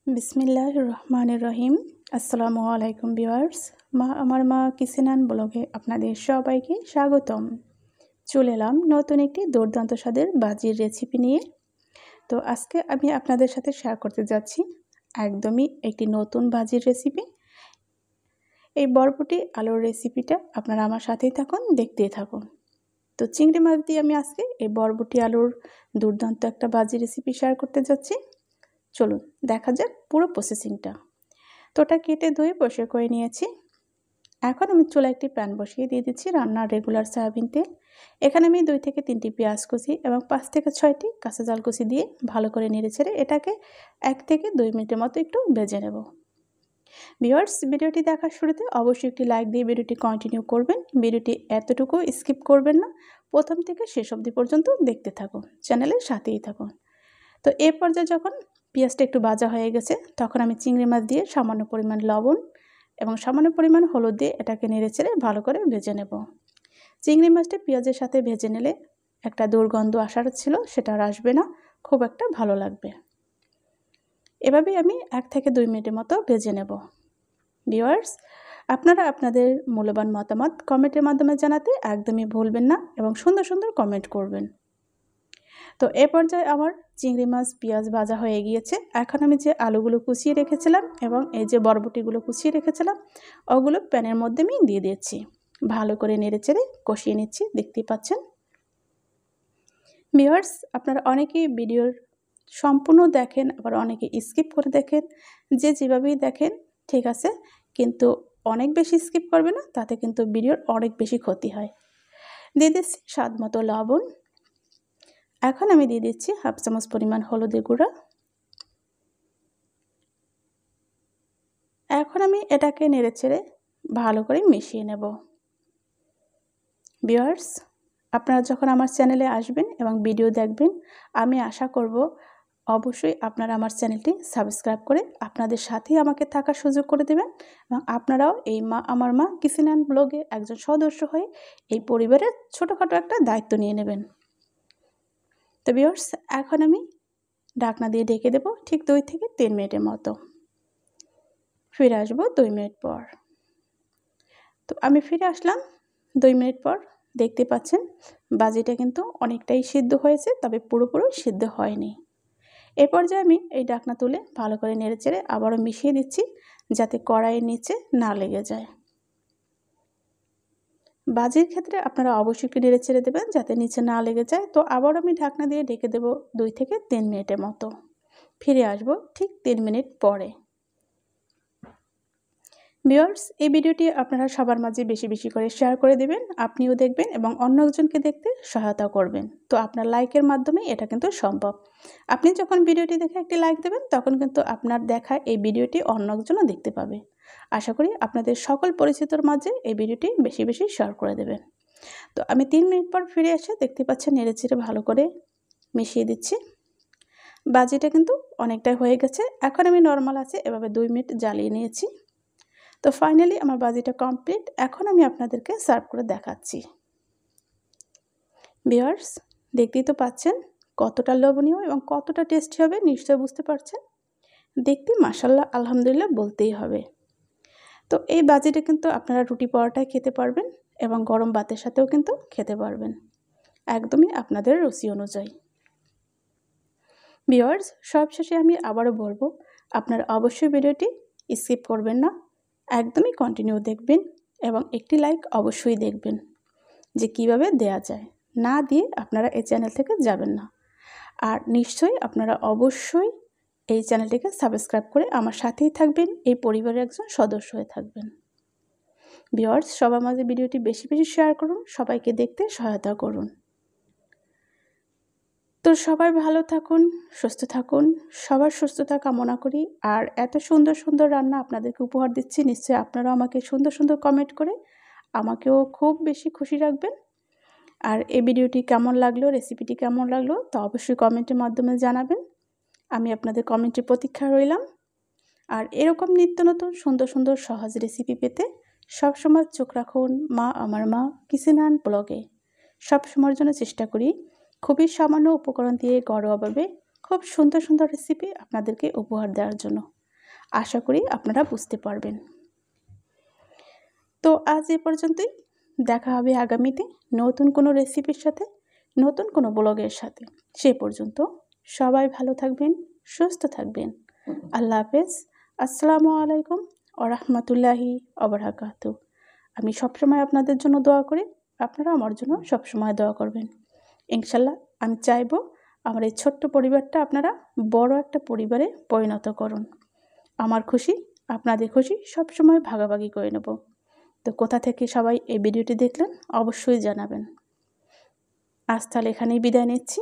বিসমিল্লাহির রহমানির রহিম। আসসালামু আলাইকুম ভিউয়ার্স। আমার মা কিচেন ব্লগে আপনাদের সবাইকে স্বাগতম। চলে এলাম নতুন একটি দুর্দান্ত স্বাদের ভাজির রেসিপি নিয়ে। তো আজকে আমি আপনাদের সাথে শেয়ার করতে যাচ্ছি একদমই একটি নতুন ভাজির রেসিপি। এই বরবটি আলুর রেসিপিটা আপনারা আমার সাথেই থাকুন, দেখতেই থাকুন। তো চিংড়ি মাছ দিয়ে আমি আজকে এই বরবটি আলুর দুর্দান্ত একটা ভাজি রেসিপি শেয়ার করতে যাচ্ছি। চলুন দেখা যাক পুরো প্রসেসিংটা। তো ওটা কেটে ধুয়ে পরিষ্কার করে নিয়েছি। এখন আমি চুলায় একটি প্যান বসিয়ে দিয়ে দিচ্ছি রান্নার রেগুলার সয়াবিন তেল। এখানে আমি 2 থেকে 3টি পেঁয়াজ কুচি এবং 5 থেকে 6টি কাঁচা ঝাল কুচি দিয়ে ভালো করে নেড়েচেড়ে এটাকে 1 থেকে 2 মিনিটের মতো একটু ভেজে নেব। ভিউয়ার্স, ভিডিওটি দেখার শুরুতে অবশ্যই একটি লাইক দিয়ে ভিডিওটি কন্টিনিউ করবেন। ভিডিওটি এতটুকু স্কিপ করবেন না, প্রথম থেকে শেষ অবধি পর্যন্ত দেখতে থাকুন, চ্যানেলের সাথেই থাকুন। তো এই পর্যায়ে যখন পেঁয়াজটা একটু ভাজা হয়ে গেছে তখন আমি চিংড়ি মাছ দিয়ে সামান্য পরিমাণ লবণ এবং সামান্য পরিমাণ হলুদ দিয়ে এটাকে নেড়েচেড়ে ভালো করে ভেজে নেব। চিংড়ি মাছটা পেঁয়াজের সাথে ভেজে নিলে একটা দুর্গন্ধ আসার ছিল, সেটা আর আসবে না, খুব একটা ভালো লাগবে। এভাবেই আমি 1 থেকে 2 মিনিটের মতো ভেজে নেব। ভিউয়ার্স, আপনারা আপনাদের মূল্যবান মতামত কমেন্টের মাধ্যমে জানাতে একদমই ভুলবেন না এবং সুন্দর সুন্দর কমেন্ট করবেন। তো এ পর্যায়ে আমার চিংড়ি মাছ পেঁয়াজ ভাজা হয়ে গিয়েছে। এখন আমি যে আলুগুলো কুচিয়ে রেখেছিলাম এবং এই যে বরবটিগুলো কুচিয়ে রেখেছিলাম ওগুলো প্যানের মধ্যে আমি দিয়ে দিচ্ছি। ভালো করে নেড়েচেড়ে কষিয়ে নিচ্ছি, দেখতেই পাচ্ছেন। ভিউয়ার্স, আপনারা অনেকেই ভিডিওর সম্পূর্ণ দেখেন, আবার অনেকে স্কিপ করে দেখেন। যে যেভাবেই দেখেন ঠিক আছে, কিন্তু অনেক বেশি স্কিপ করবে না, তাতে কিন্তু ভিডিওর অনেক বেশি ক্ষতি হয়। দিয়ে দিচ্ছি স্বাদ মতো লবণ। এখন আমি দিয়ে দিচ্ছি 1/2 চামচ পরিমাণ হলুদের গুঁড়া। এখন আমি এটাকে নেড়েচেড়ে ভালো করে মিশিয়ে নেব। ভিউয়ার্স, আপনারা যখন আমার চ্যানেলে আসবেন এবং ভিডিও দেখবেন, আমি আশা করব অবশ্যই আপনারা আমার চ্যানেলটি সাবস্ক্রাইব করে আপনাদের সাথেই আমাকে থাকার সুযোগ করে দেবেন এবং আপনারাও এই আমার মা কিচেন অ্যান্ড ব্লগে একজন সদস্য হয়ে এই পরিবারের ছোটোখাটো একটা দায়িত্ব নিয়ে নেবেন। তো ভিউয়ার্স, এখন আমি ঢাকনা দিয়ে ঢেকে দেব ঠিক 2 থেকে 3 মিনিটের মতো। ফিরে আসবো 2 মিনিট পর। তো আমি ফিরে আসলাম 2 মিনিট পর। দেখতে পাচ্ছেন ভাজিটা কিন্তু অনেকটাই সিদ্ধ হয়েছে, তবে পুরোপুরি সিদ্ধ হয়নি। এ পর্যায়ে আমি এই ঢাকনা তুলে ভালো করে নেড়েচেড়ে আবারও মিশিয়ে দিচ্ছি, যাতে কড়াইয়ের নিচে না লেগে যায়। ভাজির ক্ষেত্রে আপনারা অবশ্যই একটু নেড়েচেড়ে দেবেন যাতে নিচে না লেগে যায়। তো আবারও আমি ঢাকনা দিয়ে ঢেকে দেব 2 থেকে 3 মিনিটের মতো। ফিরে আসবো ঠিক 3 মিনিট পরে। ভিউয়ার্স, এই ভিডিওটি আপনারা সবার মাঝে বেশি বেশি করে শেয়ার করে দেবেন, আপনিও দেখবেন এবং অন্য একজনকে দেখতে সহায়তা করবেন। তো আপনার লাইকের মাধ্যমে এটা কিন্তু সম্ভব। আপনি যখন ভিডিওটি দেখে একটি লাইক দেবেন তখন কিন্তু আপনার দেখা এই ভিডিওটি অন্য একজনও দেখতে পাবে। আশা করি আপনাদের সকল পরিচিতর মাঝে এই ভিডিওটি বেশি বেশি শেয়ার করে দেবেন। তো আমি 3 মিনিট পর ফিরে এসে দেখতে পাচ্ছেন নেড়েচেড়ে ভালো করে মিশিয়ে দিচ্ছি। ভাজিটা কিন্তু অনেকটাই হয়ে গেছে। এখন আমি নর্মাল আছে এভাবে 2 মিনিট জ্বালিয়ে নিয়েছি। তো ফাইনালি আমার ভাজিটা কমপ্লিট। এখন আমি আপনাদেরকে সার্ভ করে দেখাচ্ছি। ভিউয়ার্স, দেখতেই তো পাচ্ছেন কতটা লোভনীয় এবং কতটা টেস্টি হবে, নিশ্চয়ই বুঝতে পারছেন। দেখতে মাশাআল্লাহ আলহামদুলিল্লাহ বলতেই হবে। তো এই ভাজিটা কিন্তু আপনারা রুটি পরোটায় খেতে পারবেন এবং গরম ভাতের সাথেও কিন্তু খেতে পারবেন, একদমই আপনাদের রুচি অনুযায়ী। ভিউয়ার্স, সবশেষে আমি আবারও বলবো, আপনারা অবশ্যই ভিডিওটি স্কিপ করবেন না, একদমই কন্টিনিউ দেখবেন এবং একটি লাইক অবশ্যই দেখবেন যে কিভাবে দেয়া যায়। না দিয়ে আপনারা এই চ্যানেল থেকে যাবেন না। আর নিশ্চয়ই আপনারা অবশ্যই এই চ্যানেলটিকে সাবস্ক্রাইব করে আমার সাথেই থাকবেন, এই পরিবারের একজন সদস্য হয়ে থাকবেন। ভিউয়ার্স, সবার মাঝে ভিডিওটি বেশি বেশি শেয়ার করুন, সবাইকে দেখতে সহায়তা করুন। তো সবাই ভালো থাকুন, সুস্থ থাকুন, সবার সুস্থতা কামনা করি। আর এত সুন্দর সুন্দর রান্না আপনাদেরকে উপহার দিচ্ছি, নিশ্চয়ই আপনারাও আমাকে সুন্দর সুন্দর কমেন্ট করে আমাকেও খুব বেশি খুশি রাখবেন। আর এই ভিডিওটি কেমন লাগলো, রেসিপিটি কেমন লাগলো তা অবশ্যই কমেন্টের মাধ্যমে জানাবেন। আমি আপনাদের কমেন্টের প্রতীক্ষায় রইলাম। আর এরকম নিত্য নতুন সুন্দর সুন্দর সহজ রেসিপি পেতে সবসময় চোখ রাখুন আমার মা কিচেন অ্যান্ড ব্লগে। সবসময়ের জন্য চেষ্টা করি খুবই সামান্য উপকরণ দিয়ে ঘরোয়াভাবে খুব সুন্দর সুন্দর রেসিপি আপনাদেরকে উপহার দেওয়ার জন্য। আশা করি আপনারা বুঝতে পারবেন। তো আজ এ পর্যন্তই। দেখা হবে আগামীতে নতুন কোনো রেসিপির সাথে, নতুন কোনো ব্লগের সাথে। সে পর্যন্ত সবাই ভালো থাকবেন, সুস্থ থাকবেন। আল্লাহ হাফেজ। আসসালামু আলাইকুম ওয়া রাহমাতুল্লাহি ওয়া বারাকাতুহু। আমি সবসময় আপনাদের জন্য দোয়া করি, আপনারা আমার জন্য সবসময় দোয়া করবেন। ইনশাল্লাহ আমি চাইবো আমার এই ছোট্ট পরিবারটা আপনারা বড় একটা পরিবারে পরিণত করুন। আমার খুশি, আপনাদের খুশি সবসময় ভাগাভাগি করে নেব। তো কোথা থেকে সবাই এই ভিডিওটি দেখলেন অবশ্যই জানাবেন। আজ তাহলে এখানেই বিদায় নিচ্ছি।